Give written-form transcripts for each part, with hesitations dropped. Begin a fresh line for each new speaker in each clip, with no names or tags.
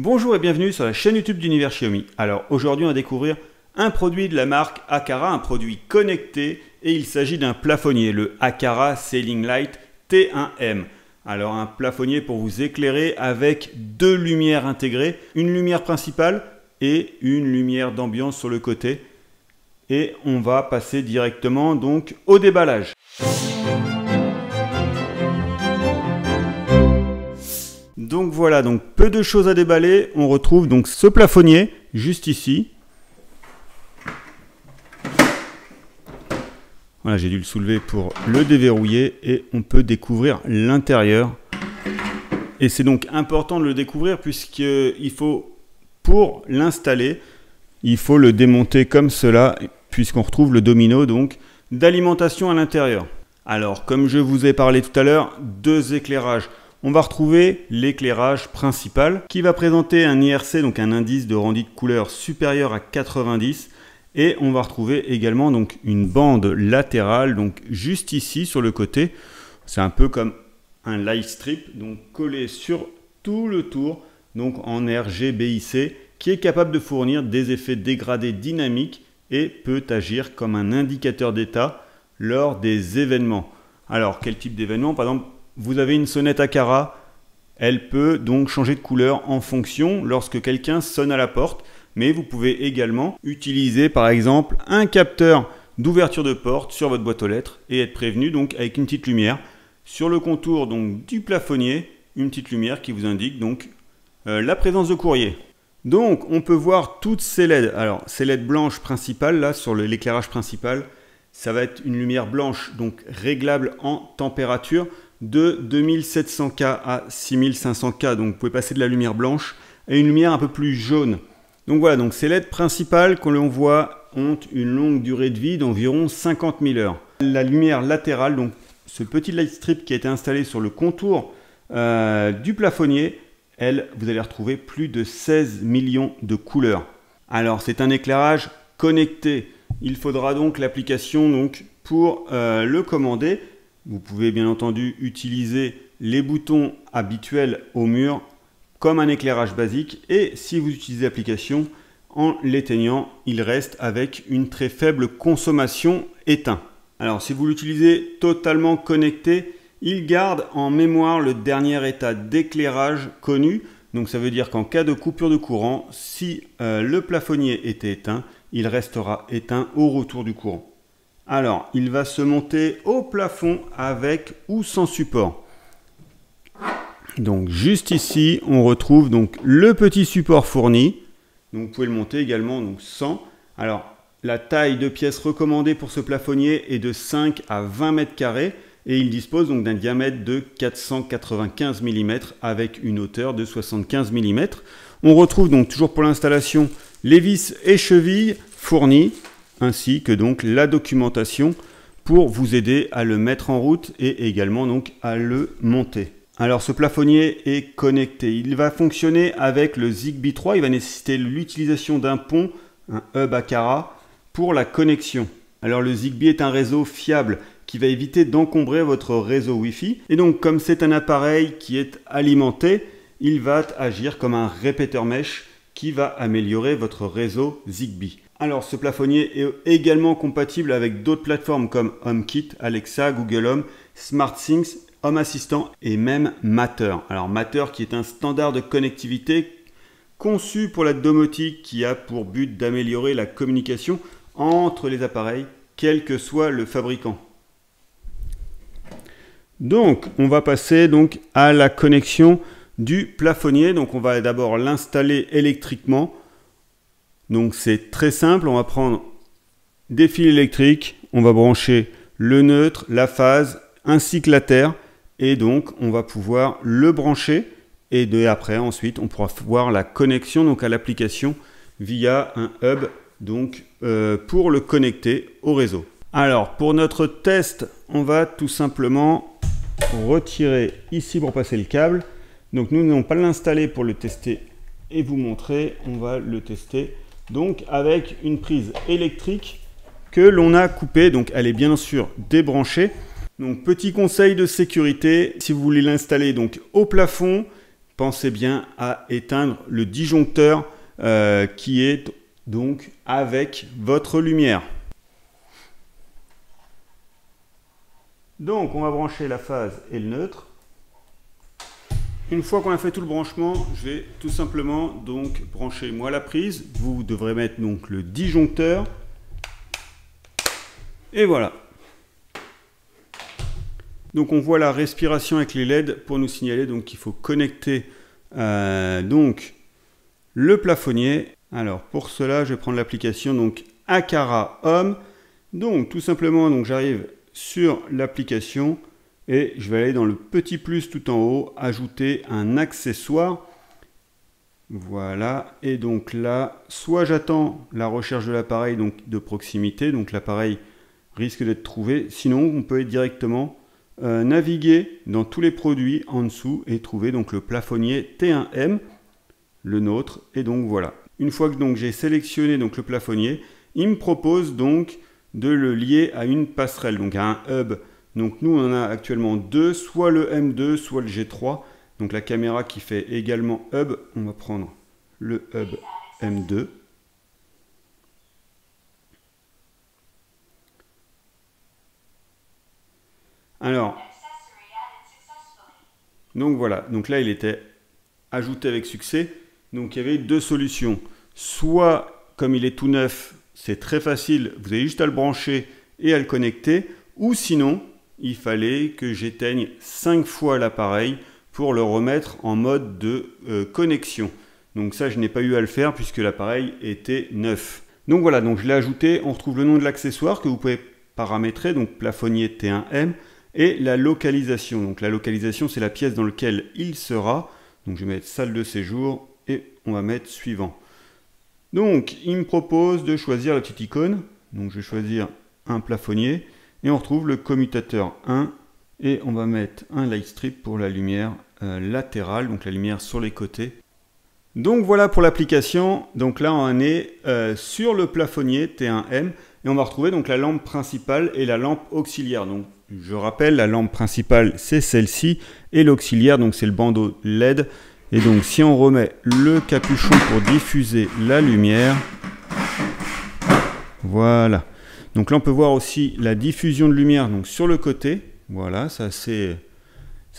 Bonjour et bienvenue sur la chaîne YouTube d'Univers Xiaomi. Alors aujourd'hui on va découvrir un produit de la marque Aqara, un produit connecté, et il s'agit d'un plafonnier, le Aqara Ceiling Light T1M. Alors un plafonnier pour vous éclairer avec deux lumières intégrées, une lumière principale et une lumière d'ambiance sur le côté. Et on va passer directement donc au déballage. Donc voilà, donc peu de choses à déballer. On retrouve donc ce plafonnier juste ici. Voilà, j'ai dû le soulever pour le déverrouiller et on peut découvrir l'intérieur. Et c'est donc important de le découvrir puisqu'il faut, pour l'installer, il faut le démonter comme cela puisqu'on retrouve le domino donc d'alimentation à l'intérieur. Alors, comme je vous ai parlé tout à l'heure, deux éclairages. On va retrouver l'éclairage principal qui va présenter un IRC, donc un indice de rendu de couleur supérieur à 90. Et on va retrouver également donc une bande latérale, donc juste ici sur le côté. C'est un peu comme un light strip, donc collé sur tout le tour, donc en RGBIC, qui est capable de fournir des effets dégradés dynamiques et peut agir comme un indicateur d'état lors des événements. Alors, quel type d'événement? Par exemple, vous avez une sonnette Aqara, elle peut donc changer de couleur en fonction lorsque quelqu'un sonne à la porte, mais vous pouvez également utiliser par exemple un capteur d'ouverture de porte sur votre boîte aux lettres et être prévenu donc avec une petite lumière sur le contour donc du plafonnier, une petite lumière qui vous indique donc la présence de courrier. Donc on peut voir toutes ces LED. Alors ces LED blanches principales là sur l'éclairage principal, ça va être une lumière blanche donc réglable en température de 2700K à 6500K. Donc vous pouvez passer de la lumière blanche à une lumière un peu plus jaune. Donc voilà, donc ces LED principales qu'on l'on voit ont une longue durée de vie d'environ 50 000 heures. La lumière latérale, donc ce petit light strip qui a été installé sur le contour du plafonnier, elle, vous allez retrouver plus de 16 millions de couleurs. Alors c'est un éclairage connecté. Il faudra donc l'application donc pour le commander. Vous pouvez bien entendu utiliser les boutons habituels au mur comme un éclairage basique, et si vous utilisez l'application en l'éteignant, il reste avec une très faible consommation éteint. Alors si vous l'utilisez totalement connecté, il garde en mémoire le dernier état d'éclairage connu. Donc ça veut dire qu'en cas de coupure de courant, si le plafonnier était éteint, il restera éteint au retour du courant. Alors, il va se monter au plafond avec ou sans support. Donc, juste ici, on retrouve donc le petit support fourni. Donc, vous pouvez le monter également donc sans. Alors, la taille de pièce recommandée pour ce plafonnier est de 5 à 20 mètres carrés et il dispose donc d'un diamètre de 495 mm avec une hauteur de 75 mm. On retrouve donc toujours pour l'installation les vis et chevilles fournies, ainsi que donc la documentation pour vous aider à le mettre en route et également donc à le monter. Alors ce plafonnier est connecté, il va fonctionner avec le Zigbee 3, il va nécessiter l'utilisation d'un pont, un hub Aqara, pour la connexion. Alors le Zigbee est un réseau fiable qui va éviter d'encombrer votre réseau Wi-Fi, et donc comme c'est un appareil qui est alimenté, il va agir comme un répéteur mesh qui va améliorer votre réseau Zigbee. Alors ce plafonnier est également compatible avec d'autres plateformes comme HomeKit, Alexa, Google Home, SmartThings, Home Assistant et même Matter. Alors Matter qui est un standard de connectivité conçu pour la domotique qui a pour but d'améliorer la communication entre les appareils, quel que soit le fabricant. Donc on va passer donc à la connexion du plafonnier. Donc on va d'abord l'installer électriquement. Donc c'est très simple, on va prendre des fils électriques, on va brancher le neutre, la phase ainsi que la terre et donc on va pouvoir le brancher et après ensuite on pourra voir la connexion donc à l'application via un hub donc pour le connecter au réseau. Alors pour notre test, on va tout simplement retirer ici pour passer le câble. Donc nous n'allons pas l'installer pour le tester et vous montrer, on va le tester. Donc avec une prise électrique que l'on a coupée, donc elle est bien sûr débranchée. Donc petit conseil de sécurité, si vous voulez l'installer donc au plafond, pensez bien à éteindre le disjoncteur qui est donc avec votre lumière. Donc on va brancher la phase et le neutre. Une fois qu'on a fait tout le branchement, je vais tout simplement donc brancher moi la prise. Vous devrez mettre donc le disjoncteur. Et voilà. Donc on voit la respiration avec les LED pour nous signaler donc qu'il faut connecter donc le plafonnier. Alors pour cela, je vais prendre l'application donc Aqara Home. Donc tout simplement, donc j'arrive sur l'application et je vais aller dans le petit plus tout en haut, ajouter un accessoire. Voilà, et donc là, soit j'attends la recherche de l'appareil donc de proximité, donc l'appareil risque d'être trouvé, sinon on peut directement naviguer dans tous les produits en dessous et trouver donc le plafonnier T1M, le nôtre, et donc voilà. Une fois que donc j'ai sélectionné donc le plafonnier, il me propose donc de le lier à une passerelle, donc à un hub. Donc nous on en a actuellement deux, soit le M2, soit le G3. Donc la caméra qui fait également hub, on va prendre le hub M2. Alors, donc voilà, donc là il était ajouté avec succès. Donc il y avait deux solutions. Soit comme il est tout neuf, c'est très facile, vous avez juste à le brancher et à le connecter. Ou sinon, il fallait que j'éteigne 5 fois l'appareil pour le remettre en mode de connexion. Donc ça, je n'ai pas eu à le faire puisque l'appareil était neuf. Donc voilà, donc je l'ai ajouté. On retrouve le nom de l'accessoire que vous pouvez paramétrer, donc plafonnier T1M, et la localisation. Donc la localisation, c'est la pièce dans laquelle il sera. Donc je vais mettre salle de séjour et on va mettre suivant. Donc il me propose de choisir la petite icône. Donc je vais choisir un plafonnier et on retrouve le commutateur 1 et on va mettre un light strip pour la lumière latérale, donc la lumière sur les côtés. Donc voilà pour l'application. Donc là on est sur le plafonnier T1M et on va retrouver donc la lampe principale et la lampe auxiliaire. Donc je rappelle, la lampe principale c'est celle-ci et l'auxiliaire donc c'est le bandeau LED. Et donc si on remet le capuchon pour diffuser la lumière, voilà. Donc là on peut voir aussi la diffusion de lumière donc sur le côté. Voilà, ça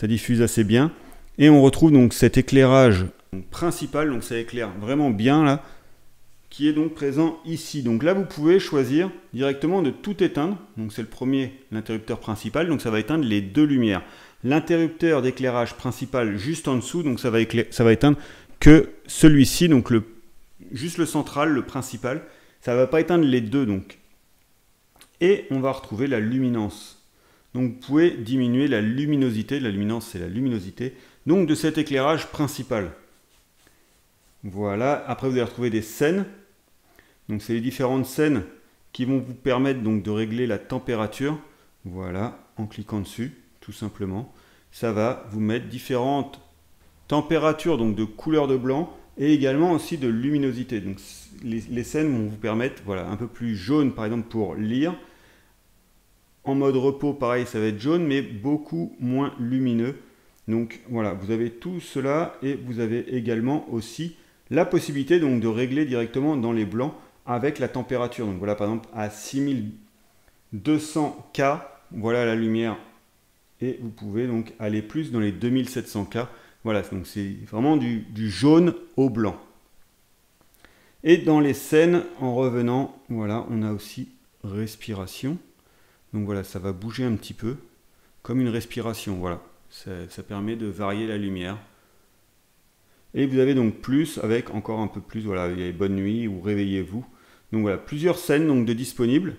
diffuse assez bien. Et on retrouve donc cet éclairage principal, donc ça éclaire vraiment bien là, qui est donc présent ici. Donc là vous pouvez choisir directement de tout éteindre. Donc c'est le premier, l'interrupteur principal, donc ça va éteindre les deux lumières. L'interrupteur d'éclairage principal juste en dessous, donc ça va éteindre que celui-ci, donc juste le central, le principal. Ça ne va pas éteindre les deux donc. Et on va retrouver la luminance. Donc vous pouvez diminuer la luminosité, la luminance c'est la luminosité, donc de cet éclairage principal. Voilà, après vous allez retrouver des scènes. Donc c'est les différentes scènes qui vont vous permettre donc de régler la température. Voilà, en cliquant dessus, tout simplement. Ça va vous mettre différentes températures donc de couleur de blanc et également aussi de luminosité. Donc les scènes vont vous permettre, voilà, un peu plus jaune par exemple pour lire. En mode repos, pareil, ça va être jaune, mais beaucoup moins lumineux. Donc voilà, vous avez tout cela et vous avez également aussi la possibilité donc de régler directement dans les blancs avec la température. Donc voilà, par exemple, à 6200 K, voilà la lumière. Et vous pouvez donc aller plus dans les 2700 K. Voilà, donc c'est vraiment du jaune au blanc. Et dans les scènes, en revenant, voilà, on a aussi respiration. Donc voilà, ça va bouger un petit peu, comme une respiration, voilà. Ça permet de varier la lumière. Et vous avez donc plus, avec encore un peu plus, voilà, il y a bonne nuit ou réveillez-vous. Donc voilà, plusieurs scènes donc de disponibles.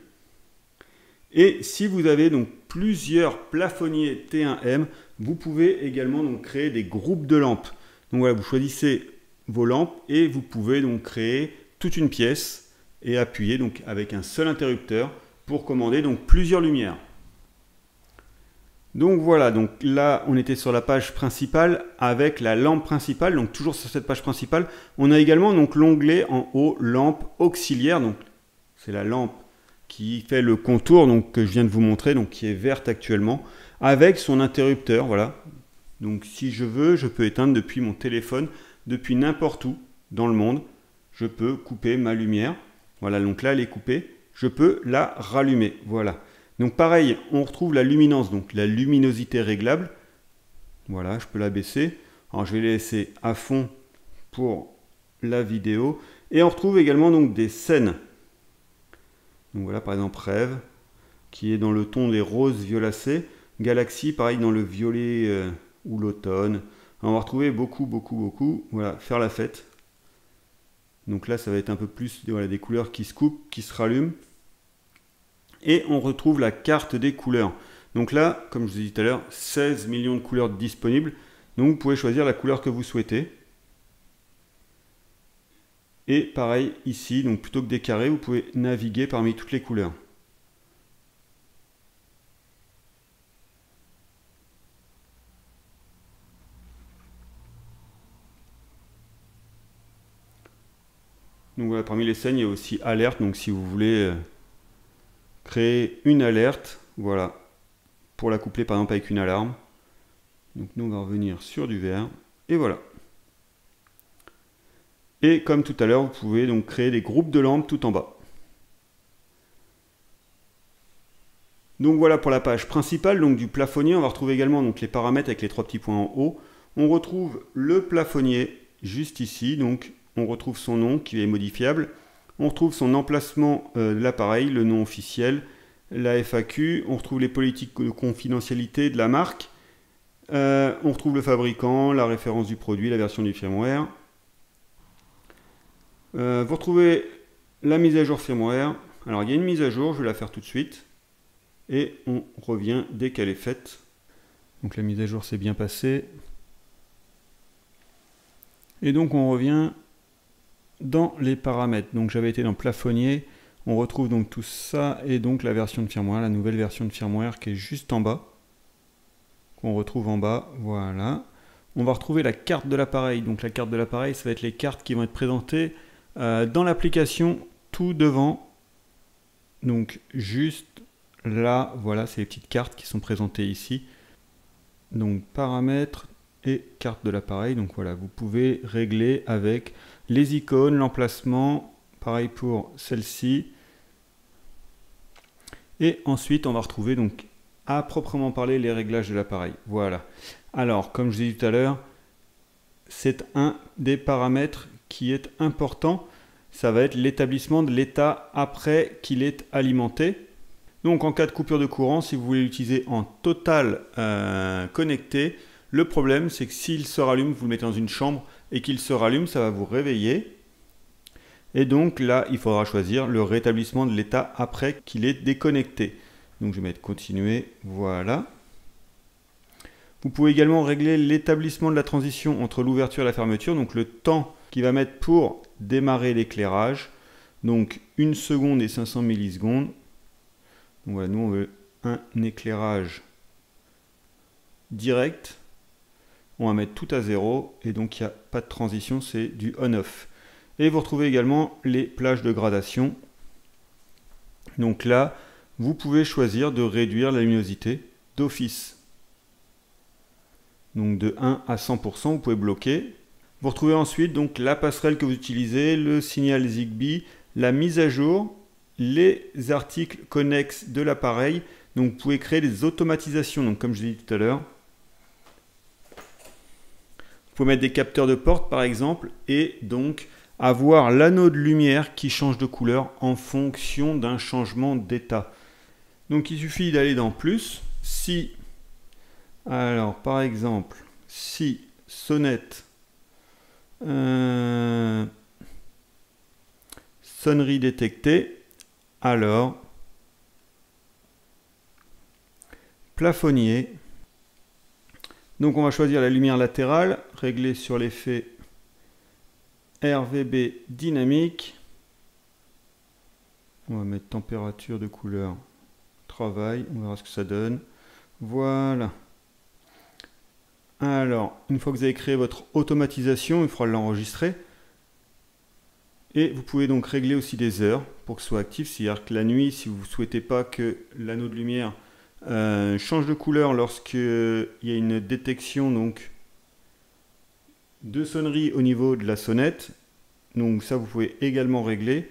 Et si vous avez donc plusieurs plafonniers T1M, vous pouvez également donc créer des groupes de lampes. Donc voilà, vous choisissez vos lampes et vous pouvez donc créer toute une pièce et appuyer donc avec un seul interrupteur pour commander donc plusieurs lumières. Donc voilà, donc là on était sur la page principale avec la lampe principale, donc toujours sur cette page principale. On a également donc l'onglet en haut, lampe auxiliaire, donc c'est la lampe qui fait le contour donc, que je viens de vous montrer, donc qui est verte actuellement, avec son interrupteur, voilà. Donc si je veux, je peux éteindre depuis mon téléphone, depuis n'importe où dans le monde. Je peux couper ma lumière. Voilà, donc là elle est coupée. Je peux la rallumer. Voilà. Donc pareil, on retrouve la luminance, donc la luminosité réglable. Voilà, je peux la baisser. Alors je vais la laisser à fond pour la vidéo. Et on retrouve également donc des scènes. Donc voilà, par exemple Rêve, qui est dans le ton des roses violacées. Galaxie, pareil, dans le violet ou l'automne. On va retrouver beaucoup. Voilà, Faire la fête. Donc là, ça va être un peu plus voilà, des couleurs qui se coupent, qui se rallument. Et on retrouve la carte des couleurs. Donc là, comme je vous ai dit tout à l'heure, 16 millions de couleurs disponibles. Donc vous pouvez choisir la couleur que vous souhaitez. Et pareil ici, donc plutôt que des carrés, vous pouvez naviguer parmi toutes les couleurs. Donc voilà, parmi les scènes, il y a aussi alerte. Donc si vous voulez créer une alerte, voilà, pour la coupler par exemple avec une alarme. Donc nous on va revenir sur du vert, et voilà. Et comme tout à l'heure, vous pouvez donc créer des groupes de lampes tout en bas. Donc voilà pour la page principale donc du plafonnier. On va retrouver également donc les paramètres avec les 3 petits points en haut. On retrouve le plafonnier juste ici, donc on retrouve son nom qui est modifiable. On retrouve son emplacement de l'appareil, le nom officiel, la FAQ. On retrouve les politiques de confidentialité de la marque. On retrouve le fabricant, la référence du produit, la version du firmware. Vous retrouvez la mise à jour firmware. Alors il y a une mise à jour, je vais la faire tout de suite. Et on revient dès qu'elle est faite. Donc la mise à jour s'est bien passée. Et donc on revient dans les paramètres. Donc j'avais été dans plafonnier. On retrouve donc tout ça et donc la version de firmware, la nouvelle version de firmware qui est juste en bas. Qu'on retrouve en bas, voilà. On va retrouver la carte de l'appareil. Donc la carte de l'appareil, ça va être les cartes qui vont être présentées dans l'application tout devant. Donc juste là, voilà, c'est les petites cartes qui sont présentées ici. Donc paramètres et carte de l'appareil. Donc voilà, vous pouvez régler avec les icônes, l'emplacement. Pareil pour celle-ci. Et ensuite, on va retrouver donc à proprement parler les réglages de l'appareil. Voilà. Alors, comme je vous ai dit tout à l'heure, c'est un des paramètres qui est important. Ça va être l'établissement de l'état après qu'il est alimenté. Donc en cas de coupure de courant, si vous voulez l'utiliser en total connecté, le problème c'est que s'il se rallume, vous le mettez dans une chambre et qu'il se rallume, ça va vous réveiller. Et donc là, il faudra choisir le rétablissement de l'état après qu'il est déconnecté. Donc je vais mettre continuer, voilà. Vous pouvez également régler l'établissement de la transition entre l'ouverture et la fermeture, donc le temps qu'il va mettre pour démarrer l'éclairage. Donc 1 seconde et 500 millisecondes. Donc voilà, nous on veut un éclairage direct. On va mettre tout à 0 et donc il n'y a pas de transition, c'est du on-off. Et vous retrouvez également les plages de gradation. Donc là, vous pouvez choisir de réduire la luminosité d'office. Donc de 1 à 100%, vous pouvez bloquer. Vous retrouvez ensuite donc la passerelle que vous utilisez, le signal Zigbee, la mise à jour, les articles connexes de l'appareil. Donc vous pouvez créer des automatisations, donc comme je l'ai dit tout à l'heure. Vous pouvez mettre des capteurs de porte par exemple et donc avoir l'anneau de lumière qui change de couleur en fonction d'un changement d'état. Donc il suffit d'aller dans plus. Si, alors par exemple, si sonnette, sonnerie détectée, alors plafonnier. Donc on va choisir la lumière latérale, régler sur l'effet RVB dynamique. On va mettre température de couleur travail, on verra ce que ça donne. Voilà. Alors, une fois que vous avez créé votre automatisation, il faudra l'enregistrer. Et vous pouvez donc régler aussi des heures pour que ce soit actif. C'est-à-dire que la nuit, si vous ne souhaitez pas que l'anneau de lumière change de couleur lorsqu'il y a une détection donc, de sonnerie au niveau de la sonnette. Donc ça, vous pouvez également régler.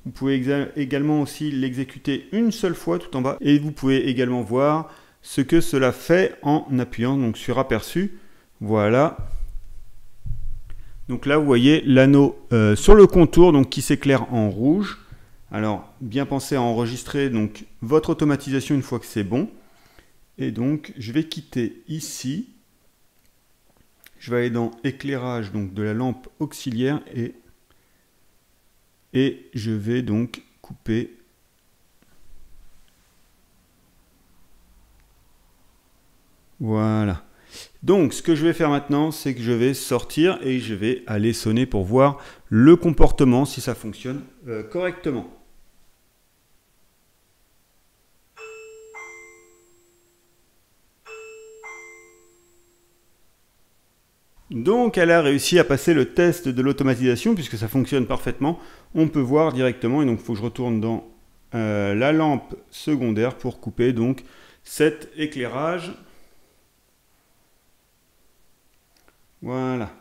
Vous pouvez également aussi l'exécuter une seule fois tout en bas. Et vous pouvez également voir ce que cela fait en appuyant donc, sur aperçu. Voilà. Donc là, vous voyez l'anneau sur le contour donc, qui s'éclaire en rouge. Alors, bien penser à enregistrer donc, votre automatisation une fois que c'est bon. Et donc, je vais quitter ici. Je vais aller dans éclairage donc, de la lampe auxiliaire et je vais donc couper. Voilà. Donc, ce que je vais faire maintenant, c'est que je vais sortir et je vais aller sonner pour voir le comportement, si ça fonctionne correctement. Donc, elle a réussi à passer le test de l'automatisation puisque ça fonctionne parfaitement. On peut voir directement et donc il faut que je retourne dans la lampe secondaire pour couper donc cet éclairage. Voilà.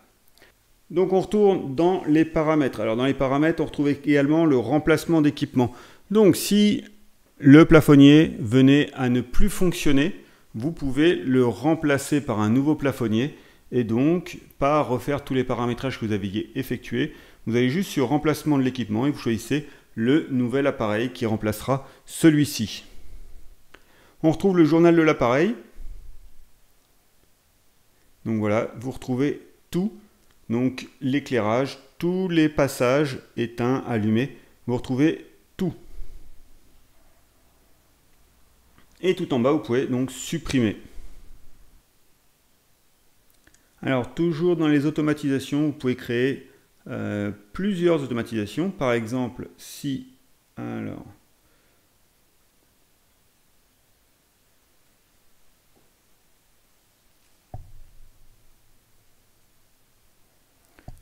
Donc on retourne dans les paramètres. Alors dans les paramètres, on retrouve également le remplacement d'équipement. Donc si le plafonnier venait à ne plus fonctionner, vous pouvez le remplacer par un nouveau plafonnier et donc pas refaire tous les paramétrages que vous aviez effectués. Vous allez juste sur remplacement de l'équipement et vous choisissez le nouvel appareil qui remplacera celui-ci. On retrouve le journal de l'appareil. Donc voilà, vous retrouvez tout, donc l'éclairage, tous les passages éteints, allumés, vous retrouvez tout. Et tout en bas, vous pouvez donc supprimer. Alors toujours dans les automatisations, vous pouvez créer plusieurs automatisations. Par exemple, si... Alors...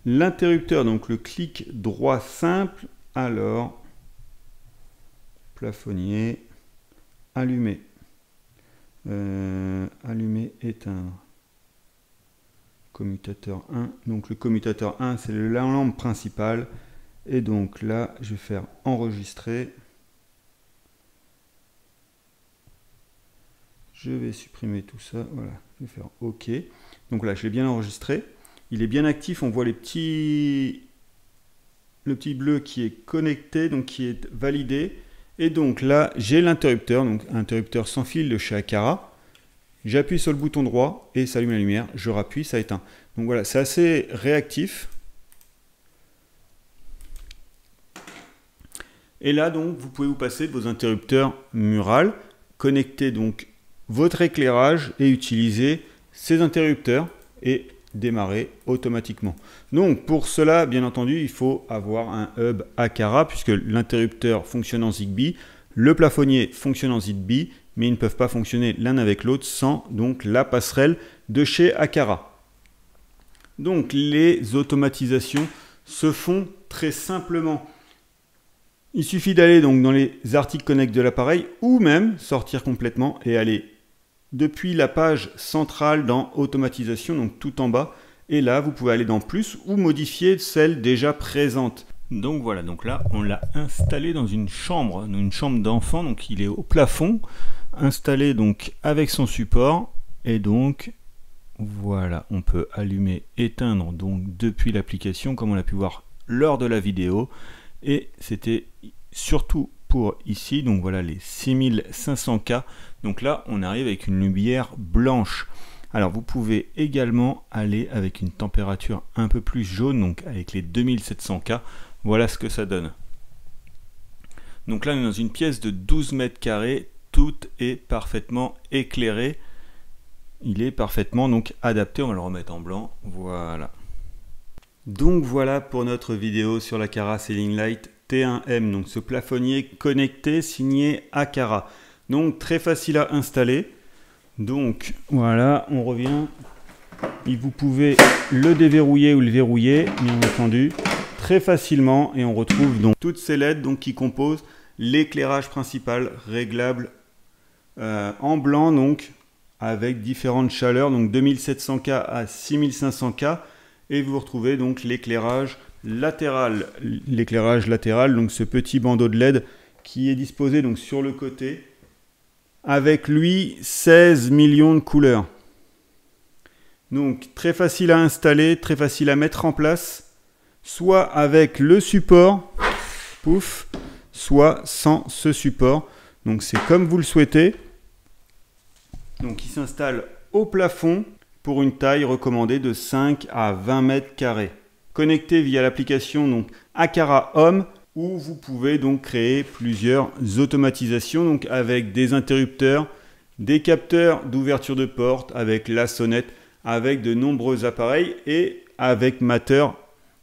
L'interrupteur, donc le clic droit simple, alors plafonnier, allumer, allumer, éteindre, commutateur 1, donc le commutateur 1 c'est la lampe principale, et donc là je vais faire enregistrer, je vais supprimer tout ça, voilà, je vais faire OK, donc là je l'ai bien enregistré. Il est bien actif, on voit le petit bleu qui est connecté, donc qui est validé. Et donc là, j'ai l'interrupteur, donc interrupteur sans fil de chez Aqara. J'appuie sur le bouton droit et ça allume la lumière. Je rappuie, ça éteint. Donc voilà, c'est assez réactif. Et là, donc, vous pouvez vous passer de vos interrupteurs murales, connecter donc votre éclairage et utiliser ces interrupteurs et démarrer automatiquement. Donc pour cela, bien entendu, il faut avoir un hub Aqara puisque l'interrupteur fonctionne en Zigbee, le plafonnier fonctionne en Zigbee, mais ils ne peuvent pas fonctionner l'un avec l'autre sans donc la passerelle de chez Aqara. Donc les automatisations se font très simplement. Il suffit d'aller donc dans les articles connect de l'appareil ou même sortir complètement et aller depuis la page centrale dans automatisation, donc tout en bas. Et là, vous pouvez aller dans plus ou modifier celle déjà présente. Donc voilà, donc là, on l'a installé dans une chambre d'enfant. Donc il est au plafond, installé donc avec son support. Et donc, voilà, on peut allumer, éteindre donc depuis l'application, comme on l'a pu voir lors de la vidéo. Et c'était surtout pour ici, donc voilà les 6500K. Donc là, on arrive avec une lumière blanche. Alors, vous pouvez également aller avec une température un peu plus jaune, donc avec les 2700K. Voilà ce que ça donne. Donc là, on est dans une pièce de 12 mètres carrés. Tout est parfaitement éclairé. Il est parfaitement donc adapté. On va le remettre en blanc. Voilà. Donc voilà pour notre vidéo sur l'Aqara Ceiling Light T1M. Donc ce plafonnier connecté signé Aqara. Donc très facile à installer. Donc voilà, on revient. Et vous pouvez le déverrouiller ou le verrouiller, bien entendu, très facilement. Et on retrouve donc toutes ces LED donc, qui composent l'éclairage principal réglable en blanc, donc avec différentes chaleurs, donc 2700K à 6500K, et vous retrouvez donc l'éclairage latéral. L'éclairage latéral, donc ce petit bandeau de LED qui est disposé donc sur le côté, avec lui 16 millions de couleurs. Donc très facile à installer, très facile à mettre en place, soit avec le support, pouf, soit sans ce support. Donc c'est comme vous le souhaitez. Donc il s'installe au plafond pour une taille recommandée de 5 à 20 mètres carrés. Connecté via l'application donc Aqara Home, où vous pouvez donc créer plusieurs automatisations donc avec des interrupteurs, des capteurs d'ouverture de porte, avec la sonnette, avec de nombreux appareils et avec Matter.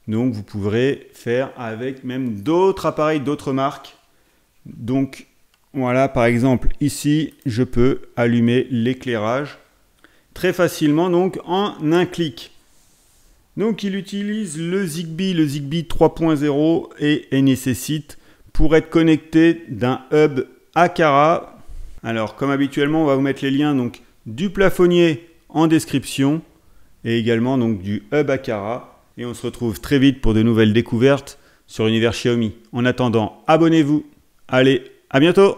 Donc vous pourrez faire avec même d'autres appareils, d'autres marques. Donc voilà, par exemple ici je peux allumer l'éclairage très facilement donc en un clic. Donc il utilise le Zigbee 3.0 et nécessite pour être connecté d'un hub Aqara. Alors comme habituellement on va vous mettre les liens donc du plafonnier en description et également donc du hub Aqara, et on se retrouve très vite pour de nouvelles découvertes sur l'univers Xiaomi. En attendant, abonnez-vous. Allez, à bientôt!